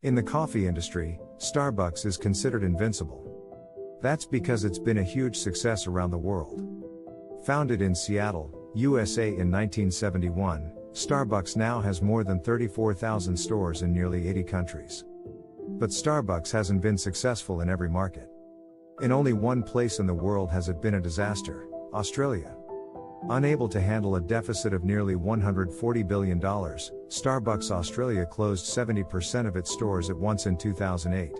In the coffee industry, Starbucks is considered invincible. That's because it's been a huge success around the world. Founded in Seattle, USA in 1971, Starbucks now has more than 34,000 stores in nearly 80 countries. But Starbucks hasn't been successful in every market. In only one place in the world has it been a disaster: Australia. Unable to handle a deficit of nearly $140 billion, Starbucks Australia closed 70% of its stores at once in 2008.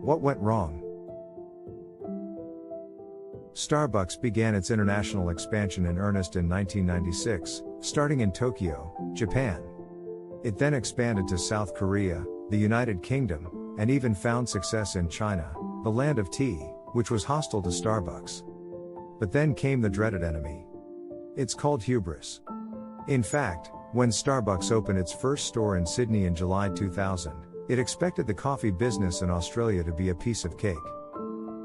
What went wrong? Starbucks began its international expansion in earnest in 1996, starting in Tokyo, Japan. It then expanded to South Korea, the United Kingdom, and even found success in China, the land of tea, which was hostile to Starbucks. But then came the dreaded enemy. It's called hubris. In fact, when Starbucks opened its first store in Sydney in July 2000, it expected the coffee business in Australia to be a piece of cake.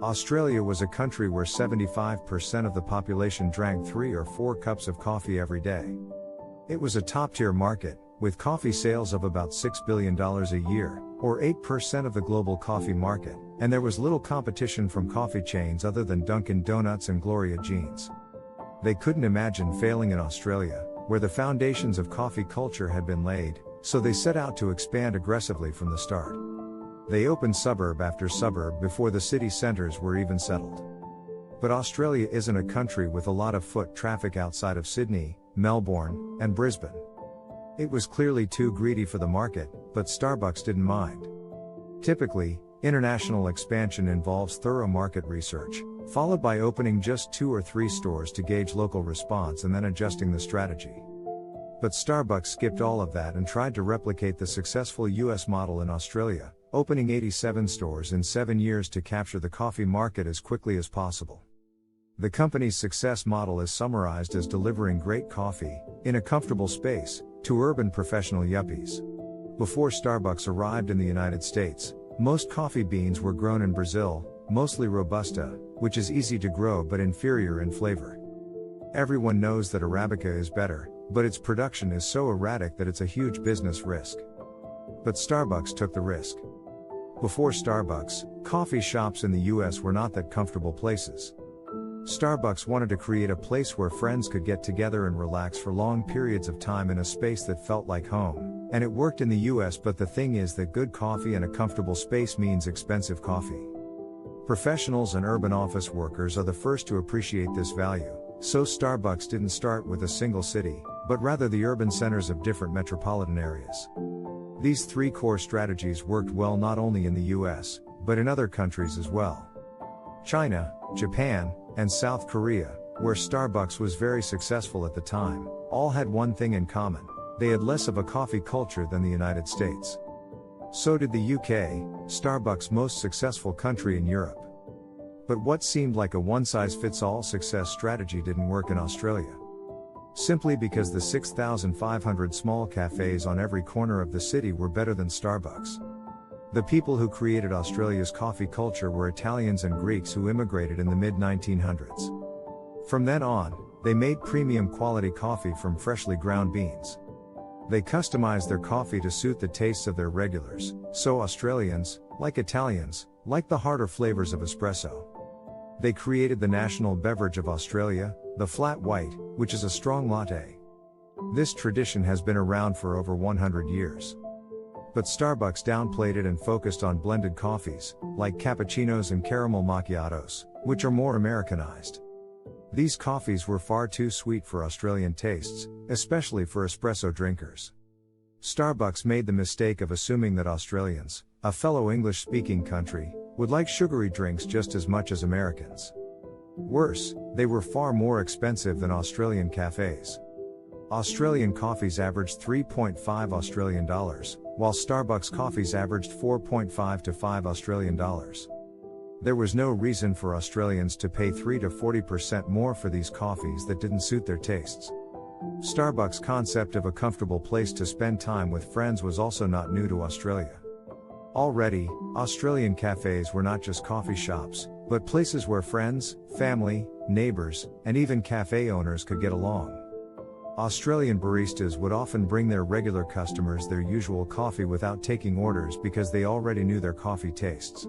Australia was a country where 75% of the population drank 3 or 4 cups of coffee every day. It was a top-tier market, with coffee sales of about $6 billion a year, or 8% of the global coffee market, and there was little competition from coffee chains other than Dunkin' Donuts and Gloria Jean's. They couldn't imagine failing in Australia, where the foundations of coffee culture had been laid, so they set out to expand aggressively from the start. They opened suburb after suburb before the city centers were even settled. But Australia isn't a country with a lot of foot traffic outside of Sydney, Melbourne, and Brisbane. It was clearly too greedy for the market, but Starbucks didn't mind. Typically, international expansion involves thorough market research, followed by opening just 2 or 3 stores to gauge local response and then adjusting the strategy. But Starbucks skipped all of that and tried to replicate the successful US model in Australia, opening 87 stores in 7 years to capture the coffee market as quickly as possible. The company's success model is summarized as delivering great coffee, in a comfortable space, to urban professional yuppies. Before Starbucks arrived in the United States, most coffee beans were grown in Brazil, mostly Robusta, which is easy to grow but inferior in flavor. Everyone knows that Arabica is better, but its production is so erratic that it's a huge business risk. But Starbucks took the risk. Before Starbucks, coffee shops in the US were not that comfortable places. Starbucks wanted to create a place where friends could get together and relax for long periods of time in a space that felt like home, and it worked in the US, but the thing is that good coffee and a comfortable space means expensive coffee. Professionals and urban office workers are the first to appreciate this value, so Starbucks didn't start with a single city, but rather the urban centers of different metropolitan areas. These 3 core strategies worked well not only in the US, but in other countries as well. China, Japan, and South Korea, where Starbucks was very successful at the time, all had one thing in common: they had less of a coffee culture than the United States. So did the UK, Starbucks' most successful country in Europe. But what seemed like a one-size-fits-all success strategy didn't work in Australia. Simply because the 6,500 small cafes on every corner of the city were better than Starbucks. The people who created Australia's coffee culture were Italians and Greeks who immigrated in the mid-1900s. From then on, they made premium quality coffee from freshly ground beans. They customized their coffee to suit the tastes of their regulars, so Australians, like Italians, like the harder flavors of espresso. They created the national beverage of Australia, the flat white, which is a strong latte. This tradition has been around for over 100 years. But Starbucks downplayed it and focused on blended coffees, like cappuccinos and caramel macchiatos, which are more Americanized. These coffees were far too sweet for Australian tastes, especially for espresso drinkers. Starbucks made the mistake of assuming that Australians, a fellow English-speaking country, would like sugary drinks just as much as Americans. Worse, they were far more expensive than Australian cafes. Australian coffees averaged 3.5 Australian dollars, while Starbucks coffees averaged 4.5 to 5 Australian dollars. There was no reason for Australians to pay 3 to 40% more for these coffees that didn't suit their tastes. Starbucks' concept of a comfortable place to spend time with friends was also not new to Australia. Already, Australian cafes were not just coffee shops, but places where friends, family, neighbors, and even cafe owners could get along. Australian baristas would often bring their regular customers their usual coffee without taking orders because they already knew their coffee tastes.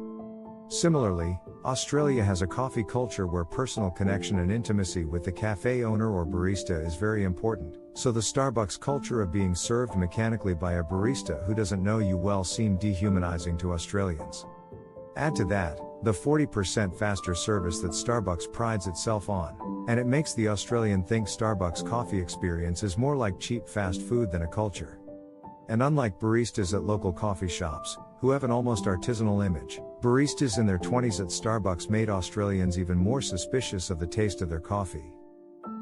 Similarly, Australia has a coffee culture where personal connection and intimacy with the cafe owner or barista is very important, so the Starbucks culture of being served mechanically by a barista who doesn't know you well seemed dehumanizing to Australians. Add to that, the 40% faster service that Starbucks prides itself on, and it makes the Australian think Starbucks coffee experience is more like cheap fast food than a culture. And unlike baristas at local coffee shops, who have an almost artisanal image, baristas in their 20s at Starbucks made Australians even more suspicious of the taste of their coffee.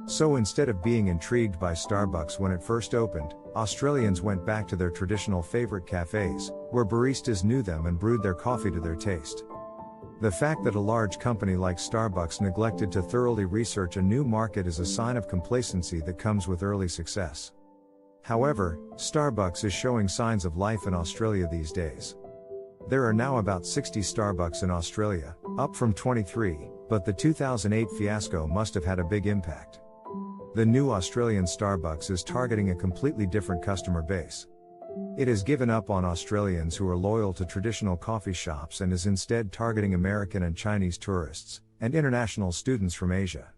So instead of being intrigued by Starbucks when it first opened, Australians went back to their traditional favorite cafes, where baristas knew them and brewed their coffee to their taste. The fact that a large company like Starbucks neglected to thoroughly research a new market is a sign of complacency that comes with early success. However, Starbucks is showing signs of life in Australia these days. There are now about 60 Starbucks in Australia, up from 23, but the 2008 fiasco must have had a big impact. The new Australian Starbucks is targeting a completely different customer base. It has given up on Australians who are loyal to traditional coffee shops and is instead targeting American and Chinese tourists, and international students from Asia.